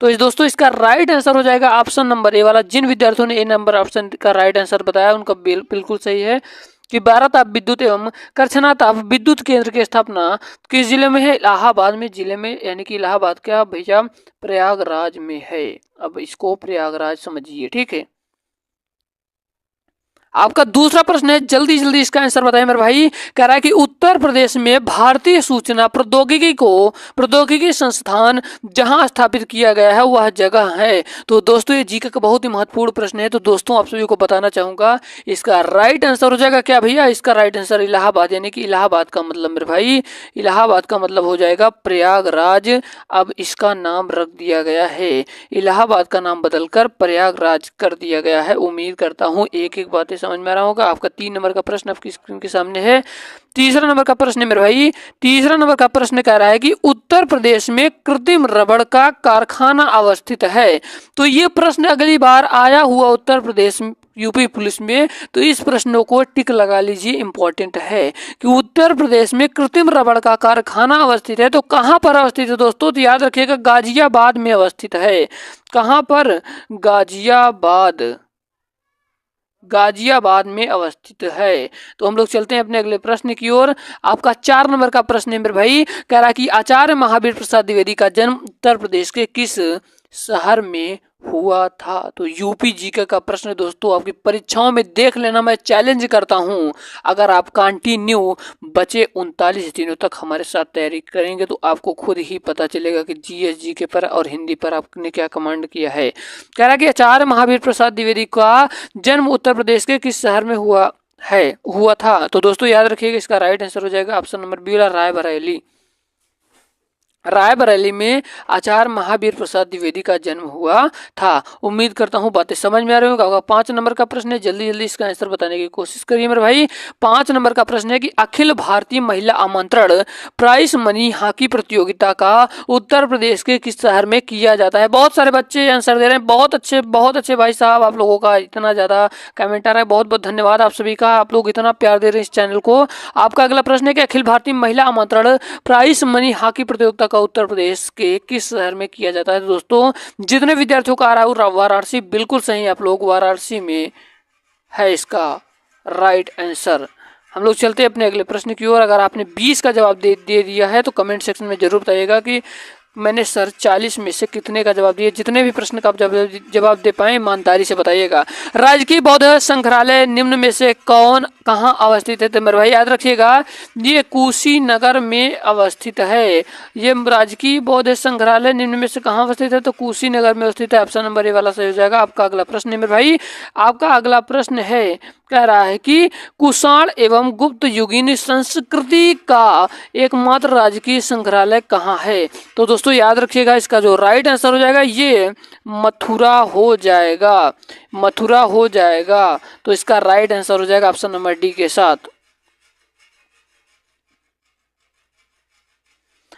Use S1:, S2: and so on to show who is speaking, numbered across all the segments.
S1: तो इस दोस्तों इसका राइट आंसर हो जाएगा ऑप्शन नंबर ए वाला। जिन विद्यार्थियों ने ए नंबर ऑप्शन का राइट आंसर बताया उनका बिल्कुल सही है कि 12 ताप विद्युत एवं करछना ताप विद्युत केंद्र की स्थापना किस जिले में है? इलाहाबाद में जिले में, यानी कि इलाहाबाद क्या भैया, प्रयागराज में है। अब इसको प्रयागराज समझिए, ठीक है। आपका दूसरा प्रश्न है, जल्दी जल्दी इसका आंसर बताएं मेरे भाई। कह रहा है कि उत्तर प्रदेश में भारतीय सूचना प्रौद्योगिकी संस्थान जहां स्थापित किया गया है वह जगह है। तो दोस्तों ये जीके का बहुत ही महत्वपूर्ण प्रश्न है। तो दोस्तों आप सभी को बताना चाहूंगा इसका राइट आंसर हो जाएगा क्या भैया? इसका राइट आंसर इलाहाबाद, यानी कि इलाहाबाद का मतलब मेरे भाई, इलाहाबाद का मतलब हो जाएगा प्रयागराज। अब इसका नाम रख दिया गया है, इलाहाबाद का नाम बदलकर प्रयागराज कर दिया गया है। उम्मीद करता हूं एक एक बातें समझ में आ रहा होगा। आपका 3 नंबर का प्रश्न आपकी स्क्रीन के सामने है। तीसरा नंबर का प्रश्न है मेरे भाई, तीसरा नंबर का प्रश्न कह रहा है कि उत्तर प्रदेश में कृत्रिम रबड़ का कारखाना अवस्थित है। तो ये प्रश्न अगली बार आया हुआ उत्तर प्रदेश यूपी पुलिस में, तो इस प्रश्नों को टिक लगा लीजिए, इंपॉर्टेंट है कि उत्तर प्रदेश में कृत्रिम रबड़ का कारखाना अवस्थित है। तो कहां पर अवस्थित है दोस्तों? तो याद रखिएगा गाजियाबाद में अवस्थित है। कहां पर? गाजियाबाद, गाजियाबाद में अवस्थित है। तो हम लोग चलते हैं अपने अगले प्रश्न की ओर। आपका 4 नंबर का प्रश्न है मेरे भाई, कह रहा है कि आचार्य महावीर प्रसाद द्विवेदी का जन्म उत्तर प्रदेश के किस शहर में हुआ था? तो यूपी जीके का प्रश्न दोस्तों आपकी परीक्षाओं में देख लेना, मैं चैलेंज करता हूं। अगर आप कंटिन्यू बचे 39 दिनों तक हमारे साथ तैयारी करेंगे तो आपको खुद ही पता चलेगा कि जीएस जीके पर और हिंदी पर आपने क्या कमांड किया है। कह रहा है कि आचार्य महावीर प्रसाद द्विवेदी का जन्म उत्तर प्रदेश के किस शहर में हुआ था? तो दोस्तों याद रखिएगा इसका राइट आंसर हो जाएगा ऑप्शन नंबर बी वाला, रायबरेली। रायबरेली में आचार्य महावीर प्रसाद द्विवेदी का जन्म हुआ था। उम्मीद करता हूं बातें समझ में आ रही होगा। 5 नंबर का प्रश्न है, जल्दी जल्दी इसका आंसर बताने की कोशिश करिए मेरे भाई। 5 नंबर का प्रश्न है कि अखिल भारतीय महिला आमंत्रण प्राइस मनी हॉकी प्रतियोगिता का उत्तर प्रदेश के किस शहर में किया जाता है? बहुत सारे बच्चे आंसर दे रहे हैं, बहुत अच्छे भाई साहब। आप लोगों का इतना ज्यादा कमेंट आ रहा है, बहुत बहुत धन्यवाद आप सभी का। आप लोग इतना प्यार दे रहे हैं इस चैनल को। आपका अगला प्रश्न है कि अखिल भारतीय महिला आमंत्रण प्राइस मनी हॉकी प्रतियोगिता का उत्तर प्रदेश के किस शहर में किया जाता है? तो दोस्तों जितने विद्यार्थियों का आ रहा है वाराणसी, बिल्कुल सही आप लोग, वाराणसी में है इसका राइट आंसर। हम लोग चलते हैं अपने अगले प्रश्न की ओर। अगर आपने 20 का जवाब दे दिया है तो कमेंट सेक्शन में जरूर बताइएगा कि मैंने सर 40 में से कितने का जवाब दिया। जितने भी प्रश्न का आप जवाब दे पाए ईमानदारी से बताइएगा। राजकीय बौद्ध संग्रहालय निम्न में से कहाँ अवस्थित है? तो मेरे भाई याद रखिएगा ये कुशीनगर में अवस्थित है। ये राजकीय बौद्ध संग्रहालय निम्न में से कहाँ अवस्थित है? तो कुशीनगर में अवस्थित है। ऑप्शन नंबर ए वाला सही हो जाएगा। आपका अगला प्रश्न है मेरे भाई, आपका अगला प्रश्न है, कह रहा है कि कुषाण एवं गुप्त युगीन संस्कृति का एकमात्र राजकीय संग्रहालय कहाँ है? तो दोस्तों याद रखिएगा इसका जो राइट आंसर हो जाएगा ये मथुरा हो जाएगा, मथुरा हो जाएगा। तो इसका राइट आंसर हो जाएगा ऑप्शन नंबर डी के साथ।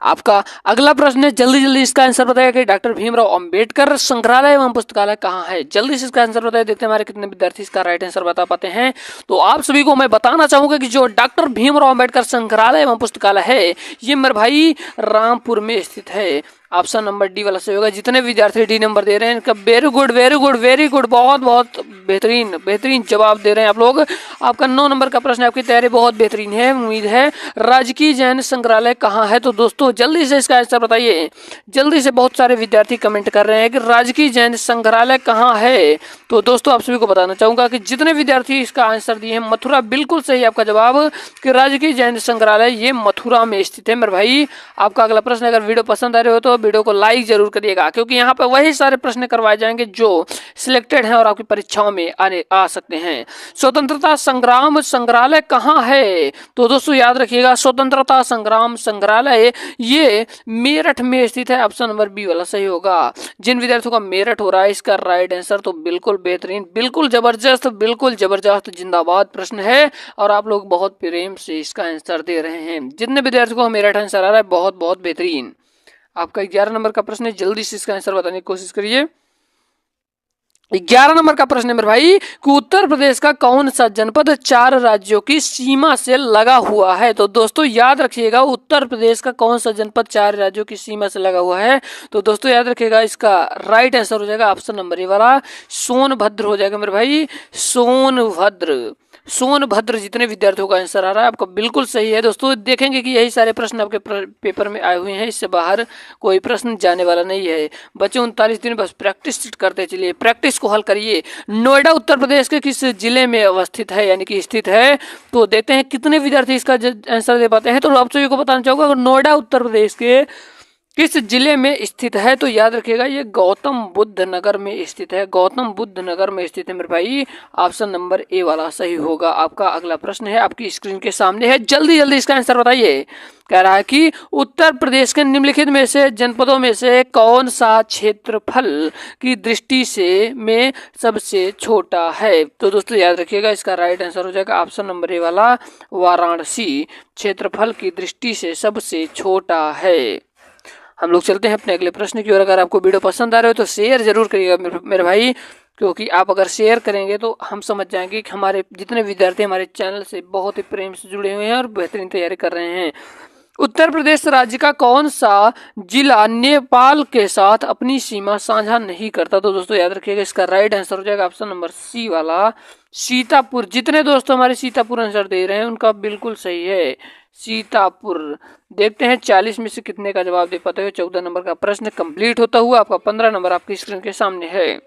S1: आपका अगला प्रश्न है, जल्दी जल्दी इसका आंसर बताइए कि डॉक्टर भीमराव अंबेडकर संग्रहालय एवं पुस्तकालय कहाँ है? जल्दी से इसका आंसर बताइए, देखते हैं हमारे कितने विद्यार्थी इसका राइट आंसर बता पाते हैं। तो आप सभी को मैं बताना चाहूंगा कि जो डॉक्टर भीमराव अंबेडकर संग्रहालय एवं पुस्तकालय है ये मेरे भाई रामपुर में स्थित है। ऑप्शन नंबर डी वाला सही होगा। जितने विद्यार्थी डी नंबर दे रहे हैं इनका very good very good very good, बहुत बहुत बेहतरीन बेहतरीन जवाब दे रहे हैं आप लोग। आपका 9 नंबर का प्रश्न, आपकी तैयारी बहुत बेहतरीन है, उम्मीद है। राजकीय जैन संग्रहालय कहाँ है? तो दोस्तों जल्दी से इसका आंसर बताइए। जल्दी से बहुत सारे विद्यार्थी कमेंट कर रहे हैं कि राजकीय जैन संग्रहालय कहाँ है। तो दोस्तों आप सभी को बताना चाहूंगा कि जितने विद्यार्थी इसका आंसर दिए हैं मथुरा, बिल्कुल सही आपका जवाब कि राजकीय जैन संग्रहालय ये मथुरा में स्थित है मेरे भाई। आपका अगला प्रश्न, अगर वीडियो पसंद आ रहे हो तो वीडियो को लाइक जरूर करिएगा, क्योंकि यहाँ पे वही सारे प्रश्न करवाए जाएंगे जो सिलेक्टेड हैं और आपकी परीक्षाओं में आ सकते हैं। स्वतंत्रता संग्राम संग्रहालय कहाँ है? तो दोस्तों याद रखिएगा स्वतंत्रता संग्राम संग्रहालय ये मेरठ में स्थित है। ऑप्शन नंबर बी वाला सही होगा। जिन विद्यार्थियों का मेरठ हो रहा है इसका राइट आंसर तो बिल्कुल बेहतरीन, बिल्कुल जबरदस्त जिंदाबाद प्रश्न है और आप लोग बहुत प्रेम से इसका आंसर दे रहे हैं। जितने विद्यार्थियों को मेरठ आंसर आ रहा है बहुत बहुत बेहतरीन। आपका 11 नंबर का प्रश्न है, जल्दी से इसका आंसर बताने की कोशिश करिए। 11 नंबर का प्रश्न है मेरे भाई कि उत्तर प्रदेश का कौन सा जनपद 4 राज्यों की सीमा से लगा हुआ है। तो दोस्तों याद रखिएगा, उत्तर प्रदेश का कौन सा जनपद 4 राज्यों की सीमा से लगा हुआ है। तो दोस्तों याद रखिएगा, इसका राइट आंसर हो जाएगा ऑप्शन नंबर ए वाला सोनभद्र हो जाएगा मेरे भाई, सोनभद्र। सोनभद्र जितने विद्यार्थियों का आंसर आ रहा है आपका बिल्कुल सही है। दोस्तों देखेंगे कि यही सारे प्रश्न आपके पेपर में आए हुए हैं, इससे बाहर कोई प्रश्न जाने वाला नहीं है। बच्चे 39 दिन बस प्रैक्टिस करते चलिए, प्रैक्टिस को हल करिए। नोएडा उत्तर प्रदेश के किस जिले में अवस्थित है यानी कि स्थित है। तो देखते हैं कितने विद्यार्थी इसका आंसर दे पाते हैं। तो आप सभी को बताना चाहूंगा, नोएडा उत्तर प्रदेश के किस जिले में स्थित है। तो याद रखिएगा ये गौतम बुद्ध नगर में स्थित है, गौतम बुद्ध नगर में स्थित है मेरे भाई। ऑप्शन नंबर ए वाला सही होगा। आपका अगला प्रश्न है, आपकी स्क्रीन के सामने है, जल्दी जल्दी इसका आंसर बताइए। कह रहा है कि उत्तर प्रदेश के निम्नलिखित में से जनपदों में से कौन सा क्षेत्रफल की दृष्टि से में सबसे छोटा है। तो दोस्तों याद रखिएगा, इसका राइट आंसर हो जाएगा ऑप्शन नंबर ए वाला वाराणसी, क्षेत्रफल की दृष्टि से सबसे छोटा है। हम लोग चलते हैं अपने अगले प्रश्न की ओर। अगर आपको वीडियो पसंद आ रहा हो तो शेयर जरूर करिएगा मेरे भाई, क्योंकि आप अगर शेयर करेंगे तो हम समझ जाएंगे कि हमारे जितने विद्यार्थी हमारे चैनल से बहुत ही प्रेम से जुड़े हुए हैं और बेहतरीन तैयारी कर रहे हैं। उत्तर प्रदेश राज्य का कौन सा जिला नेपाल के साथ अपनी सीमा साझा नहीं करता। तो दोस्तों याद रखिएगा, इसका राइट आंसर हो जाएगा ऑप्शन नंबर सी वाला सीतापुर। जितने दोस्त हमारे सीतापुर आंसर दे रहे हैं उनका बिल्कुल सही है, सीतापुर। देखते हैं 40 में से कितने का जवाब दे पाते हो। 14 नंबर का प्रश्न कंप्लीट होता हुआ आपका 15 नंबर आपकी स्क्रीन के सामने है।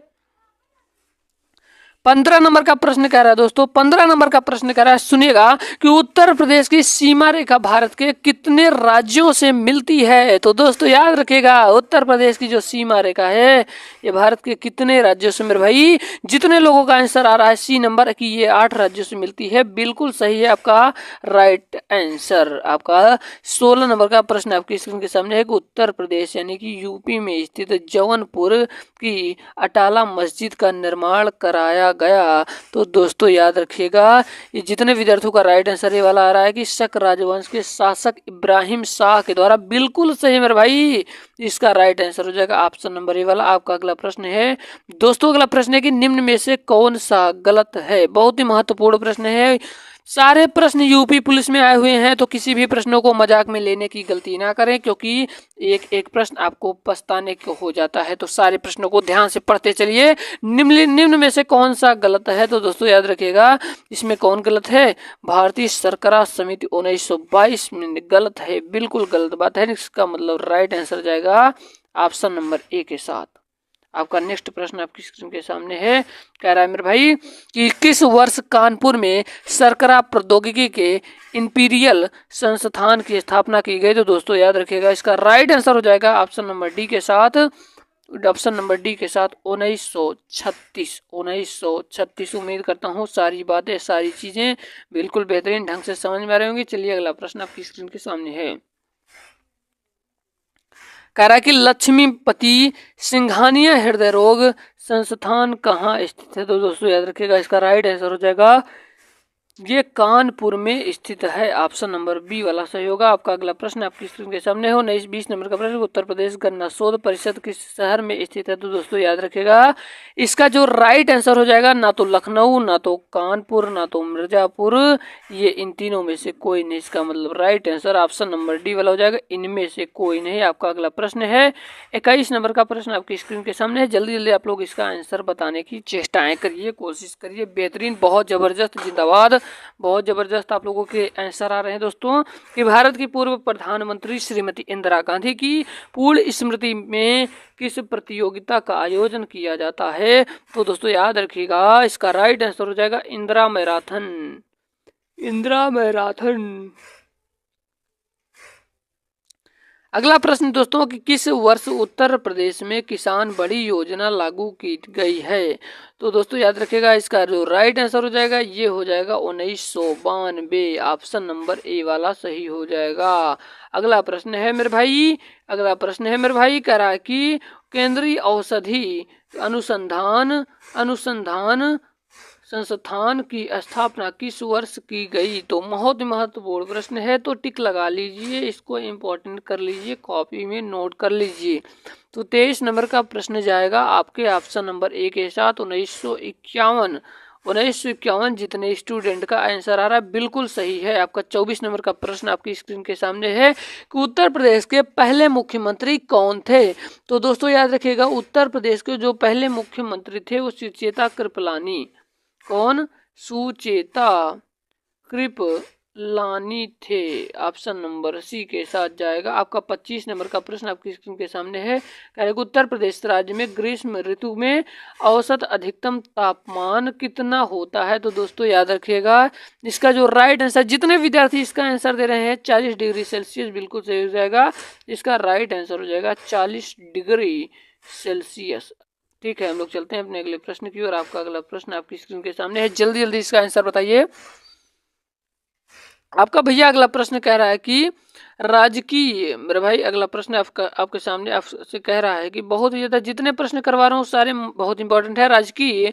S1: 15 नंबर का प्रश्न कह रहा है दोस्तों, 15 नंबर का प्रश्न कह रहा है, सुनिएगा कि उत्तर प्रदेश की सीमा रेखा भारत के कितने राज्यों से मिलती है। तो दोस्तों याद रखिएगा, उत्तर प्रदेश की जो सीमा रेखा है ये भारत के कितने राज्यों से मेरे भाई। जितने लोगों का आंसर आ रहा है सी नंबर की ये 8 राज्यों से मिलती है, बिल्कुल सही है आपका राइट आंसर। आपका 16 नंबर का प्रश्न आपकी स्क्रीन के सामने है कि उत्तर प्रदेश यानी कि यूपी में स्थित जौनपुर की अटाला मस्जिद का निर्माण कराया गया। तो दोस्तों याद रखिएगा, ये जितने विद्यार्थियों का राइट आंसर ये वाला आ रहा है कि शक राजवंश के शासक इब्राहिम शाह के द्वारा, बिल्कुल सही मेरे भाई। इसका राइट आंसर हो जाएगा ऑप्शन नंबर ए वाला। आपका अगला प्रश्न है दोस्तों, अगला प्रश्न है कि निम्न में से कौन सा गलत है। बहुत ही महत्वपूर्ण प्रश्न है। सारे प्रश्न यूपी पुलिस में आए हुए हैं, तो किसी भी प्रश्नों को मजाक में लेने की गलती ना करें, क्योंकि एक एक प्रश्न आपको पछताने को हो जाता है। तो सारे प्रश्नों को ध्यान से पढ़ते चलिए। निम्न में से कौन सा गलत है। तो दोस्तों याद रखिएगा, इसमें कौन गलत है। भारतीय सरकरा समिति 1922 में गलत है, बिल्कुल गलत बात है। इसका मतलब राइट आंसर जाएगा ऑप्शन नंबर ए के साथ। आपका नेक्स्ट प्रश्न आपकी स्क्रीन के सामने है। कह रहा है मेरे भाई कि किस वर्ष कानपुर में सरकरा प्रौद्योगिकी के इंपीरियल संस्थान की स्थापना की गई। तो दोस्तों याद रखिएगा, इसका राइट आंसर हो जाएगा ऑप्शन नंबर डी के साथ, ऑप्शन नंबर डी के साथ 1936। 1936। उम्मीद करता हूँ सारी बातें सारी चीजें बिल्कुल बेहतरीन ढंग से समझ में आ रही होंगी। चलिए अगला प्रश्न आपकी स्क्रीन के सामने है। कह रहा है कि लक्ष्मीपति सिंघानिया हृदय रोग संस्थान कहाँ स्थित है। तो दोस्तों याद रखिएगा, इसका राइट आंसर हो जाएगा ये कानपुर में स्थित है, ऑप्शन नंबर बी वाला सही होगा। आपका अगला प्रश्न आपकी स्क्रीन के सामने हो। 20 नंबर का प्रश्न, उत्तर प्रदेश गन्ना शोध परिषद किस शहर में स्थित है। तो दोस्तों याद रखिएगा, इसका जो राइट आंसर हो जाएगा ना तो लखनऊ, ना तो कानपुर, ना तो मिर्जापुर, ये इन तीनों में से कोई नहीं। इसका मतलब right answer option number D वाला हो जाएगा, इनमें से कोई नहीं। आपका अगला प्रश्न है 21 नंबर का प्रश्न आपकी स्क्रीन के सामने है। जल्दी जल्दी आप लोग इसका आंसर बताने की चेष्टाएं करिए, कोशिश करिए। बेहतरीन, बहुत जबरदस्त, जिंदाबाद, बहुत जबरदस्त आप लोगों के आंसर आ रहे हैं दोस्तों। कि भारत की पूर्व प्रधानमंत्री श्रीमती इंदिरा गांधी की पूर्ण स्मृति में किस प्रतियोगिता का आयोजन किया जाता है। तो दोस्तों याद रखिएगा, इसका राइट आंसर हो जाएगा इंदिरा मैराथन। इंदिरा मैराथन। अगला प्रश्न दोस्तों कि किस वर्ष उत्तर प्रदेश में किसान बड़ी योजना लागू की गई है। तो दोस्तों याद रखिएगा, इसका जो राइट आंसर हो जाएगा ये हो जाएगा 1992, ऑप्शन नंबर ए वाला सही हो जाएगा। अगला प्रश्न है मेरे भाई, अगला प्रश्न है मेरे भाई, कह रहा है कि केंद्रीय औषधि अनुसंधान संस्थान की स्थापना किस वर्ष की गई? तो बहुत ही महत्वपूर्ण प्रश्न है, तो टिक लगा लीजिए, इसको इम्पोर्टेंट कर लीजिए, कॉपी में नोट कर लीजिए। तो 23 नंबर का प्रश्न जाएगा आपके ऑप्शन नंबर ए के साथ 1951। 1951 जितने स्टूडेंट का आंसर आ रहा है बिल्कुल सही है आपका। 24 नंबर का प्रश्न आपकी स्क्रीन के सामने है कि उत्तर प्रदेश के पहले मुख्यमंत्री कौन थे? तो दोस्तों याद रखिएगा, उत्तर प्रदेश के जो पहले मुख्यमंत्री थे वो सुचेता कृपलानी। कौन? सुचेता कृपलानी थे। ऑप्शन नंबर सी के साथ जाएगा आपका। 25 नंबर का प्रश्न आपकी स्क्रीन के सामने है, कह रहे उत्तर प्रदेश राज्य में ग्रीष्म ऋतु में औसत अधिकतम तापमान कितना होता है? तो दोस्तों याद रखिएगा, इसका जो राइट आंसर, जितने विद्यार्थी इसका आंसर दे रहे हैं 40 डिग्री सेल्सियस बिल्कुल सही हो जाएगा। इसका राइट आंसर हो जाएगा 40 डिग्री सेल्सियस। ठीक है, हम लोग चलते हैं अपने अगले प्रश्न की ओर। आपका अगला प्रश्न आपकी स्क्रीन के सामने है, जल्दी जल्दी इसका आंसर बताइए। आपका भैया अगला प्रश्न कह रहा है कि राजकीय, मेरे भाई अगला प्रश्न आपके सामने आपसे कह रहा है कि बहुत ही ज्यादा जितने प्रश्न करवा रहा हूँ सारे बहुत इंपॉर्टेंट है। राजकीय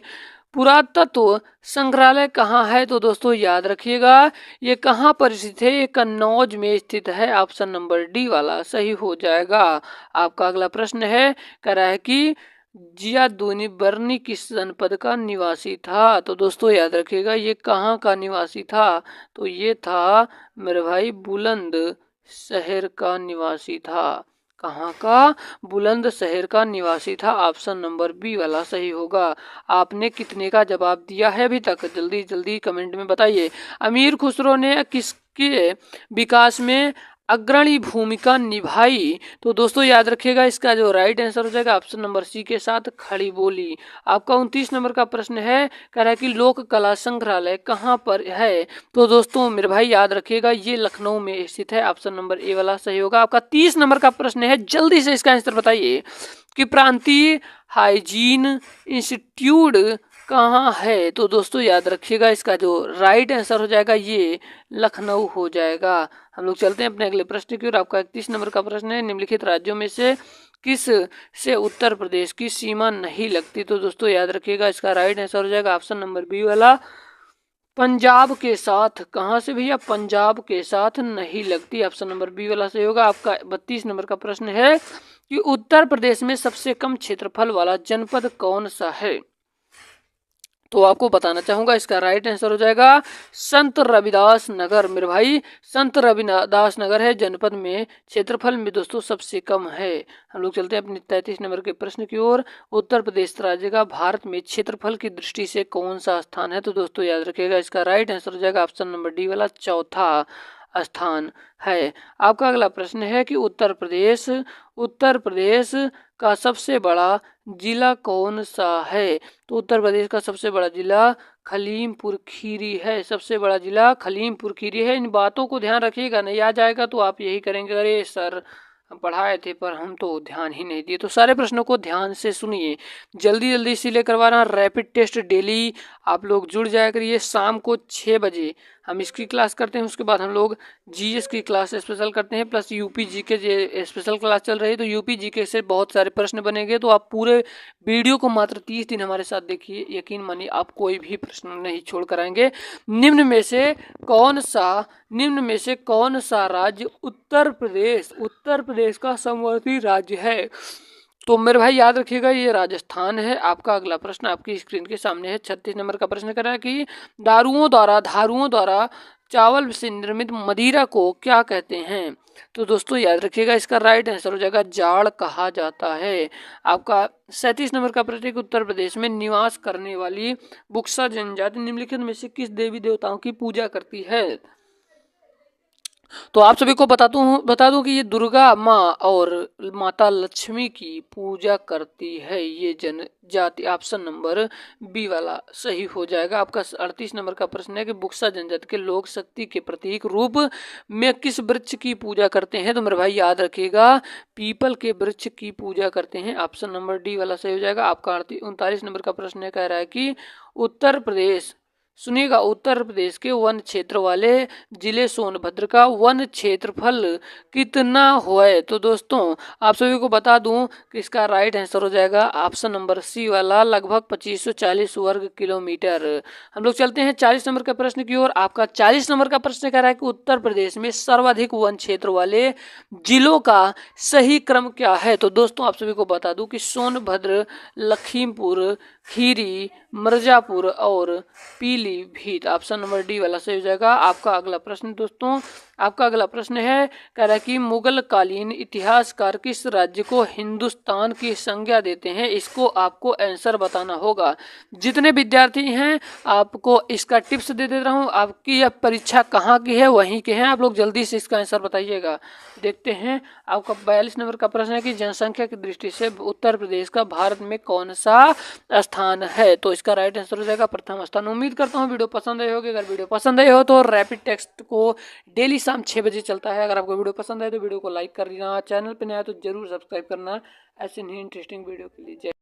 S1: पुरातत्व संग्रहालय कहाँ है? तो दोस्तों याद रखिएगा, ये कहाँ पर स्थित है? ये कन्नौज में स्थित है। ऑप्शन नंबर डी वाला सही हो जाएगा। आपका अगला प्रश्न है, कह रहा है कि जियादुनी बर्नी किस जनपद का निवासी था? तो दोस्तों याद रखिएगा, ये कहाँ का निवासी था? तो ये था मेरे भाई बुलंद शहर का निवासी था। कहाँ का? बुलंद शहर का निवासी था। ऑप्शन नंबर बी वाला सही होगा। आपने कितने का जवाब दिया है अभी तक? जल्दी जल्दी कमेंट में बताइए। अमीर खुसरो ने किसके विकास में अग्रणी भूमिका निभाई? तो दोस्तों याद रखिएगा, इसका जो राइट आंसर हो जाएगा ऑप्शन नंबर सी के साथ खड़ी बोली। आपका 29 नंबर का प्रश्न है, कह रहा है कि लोक कला संग्रहालय कहाँ पर है? तो दोस्तों मेरे भाई याद रखिएगा, ये लखनऊ में स्थित है। ऑप्शन नंबर ए वाला सही होगा। आपका 30 नंबर का प्रश्न है, जल्दी से इसका आंसर बताइए कि प्रांतीय हाइजीन इंस्टीट्यूट कहाँ है? तो दोस्तों याद रखिएगा, इसका जो राइट आंसर हो जाएगा ये लखनऊ हो जाएगा। हम लोग चलते हैं अपने अगले प्रश्न की ओर। आपका 31 नंबर का प्रश्न है, निम्नलिखित राज्यों में से किस से उत्तर प्रदेश की सीमा नहीं लगती? तो दोस्तों याद रखिएगा, इसका राइट आंसर हो जाएगा ऑप्शन नंबर बी वाला, पंजाब के साथ। कहाँ से भैया? पंजाब के साथ नहीं लगती। ऑप्शन नंबर बी वाला सही होगा। आपका 32 नंबर का प्रश्न है कि उत्तर प्रदेश में सबसे कम क्षेत्रफल वाला जनपद कौन सा है? तो आपको बताना चाहूंगा, इसका राइट आंसर हो जाएगा संत रविदास नगर। मेरे भाई संत रविदास नगर है जनपद में, क्षेत्रफल में दोस्तों सबसे कम है। हम लोग चलते हैं अपने 33 नंबर के प्रश्न की ओर। उत्तर प्रदेश राज्य का भारत में क्षेत्रफल की दृष्टि से कौन सा स्थान है? तो दोस्तों याद रखिएगा, इसका राइट आंसर हो जाएगा ऑप्शन नंबर डी वाला, चौथा स्थान है। आपका अगला प्रश्न है कि उत्तर प्रदेश का सबसे बड़ा जिला कौन सा है? तो उत्तर प्रदेश का सबसे बड़ा जिला खलीमपुर खीरी है। सबसे बड़ा जिला खलीमपुर खीरी है। इन बातों को ध्यान रखिएगा, नहीं आ जाएगा तो आप यही करेंगे, अरे सर हम पढ़ाए थे पर हम तो ध्यान ही नहीं दिए। तो सारे प्रश्नों को ध्यान से सुनिए, जल्दी जल्दी इसीलिए करवा रहा हूँ। रैपिड टेस्ट डेली आप लोग जुड़ जाया करिए। शाम को 6 बजे हम इसकी क्लास करते हैं, उसके बाद हम लोग जीएस की क्लास स्पेशल करते हैं, plus UP GK special class चल रही है। तो यूपी जीके से बहुत सारे प्रश्न बनेंगे, तो आप पूरे वीडियो को मात्र 30 दिन हमारे साथ देखिए, यकीन मानिए आप कोई भी प्रश्न नहीं छोड़ कर आएंगे। निम्न में से कौन सा राज्य उत्तर प्रदेश का समवर्ती राज्य है? तो मेरे भाई याद रखिएगा, ये राजस्थान है। आपका अगला प्रश्न आपकी स्क्रीन के सामने है। 36 नंबर का प्रश्न कर रहा है कि धारुओं द्वारा चावल से निर्मित मदिरा को क्या कहते हैं? तो दोस्तों याद रखिएगा, इसका राइट आंसर हो जाएगा जाड़ कहा जाता है। आपका 37 नंबर का प्रश्न, उत्तर प्रदेश में निवास करने वाली बुक्सा जनजाति निम्नलिखित में से किस देवी देवताओं की पूजा करती है? तो आप सभी को बता दूं कि ये दुर्गा माँ और माता लक्ष्मी की पूजा करती है ये जनजाति। ऑप्शन नंबर बी वाला सही हो जाएगा। आपका 38 नंबर का प्रश्न है कि बुक्सा जनजाति के लोक शक्ति के प्रतीक रूप में किस वृक्ष की पूजा करते हैं? तो मेरे भाई याद रखिएगा, पीपल के वृक्ष की पूजा करते हैं। ऑप्शन नंबर डी वाला सही हो जाएगा। आपका 39 नंबर का प्रश्न कह रहा है कि उत्तर प्रदेश सुनिएगा, उत्तर प्रदेश के वन क्षेत्र वाले जिले सोनभद्र का वन क्षेत्रफल कितना है? तो दोस्तों आप सभी को बता दूं कि इसका राइट आंसर हो जाएगा ऑप्शन नंबर सी वाला, लगभग 2540 वर्ग किलोमीटर। हम लोग चलते हैं 40 नंबर के प्रश्न की ओर। आपका 40 नंबर का प्रश्न कह रहा है कि उत्तर प्रदेश में सर्वाधिक वन क्षेत्र वाले जिलों का सही क्रम क्या है? तो दोस्तों आप सभी को बता दूं कि सोनभद्र, लखीमपुर खीरी, मिर्जापुर और पीलीभीत। ऑप्शन नंबर डी वाला सही हो जाएगा। आपका अगला प्रश्न दोस्तों, आपका अगला प्रश्न है, कह रहा है कि मुगल कालीन इतिहासकार किस राज्य को हिंदुस्तान की संज्ञा देते हैं? इसको आपको आंसर बताना होगा। जितने विद्यार्थी हैं आपको इसका टिप्स दे रहा हूँ। आपकी यह परीक्षा कहाँ की है, वहीं के हैं आप लोग, जल्दी से इसका आंसर बताइएगा। देखते हैं आपका 42 नंबर का प्रश्न है कि जनसंख्या की दृष्टि से उत्तर प्रदेश का भारत में कौन सा स्थान है? तो इसका राइट आंसर हो जाएगा प्रथम स्थान। उम्मीद करता हूँ वीडियो पसंद आई होगी। अगर वीडियो पसंद आई हो तो रैपिड टेक्स्ट को डेली शाम 6 बजे चलता है। अगर आपको वीडियो पसंद आए तो वीडियो को लाइक कर देना, चैनल पर नया तो जरूर सब्सक्राइब करना ऐसे नहीं इंटरेस्टिंग वीडियो के लिए।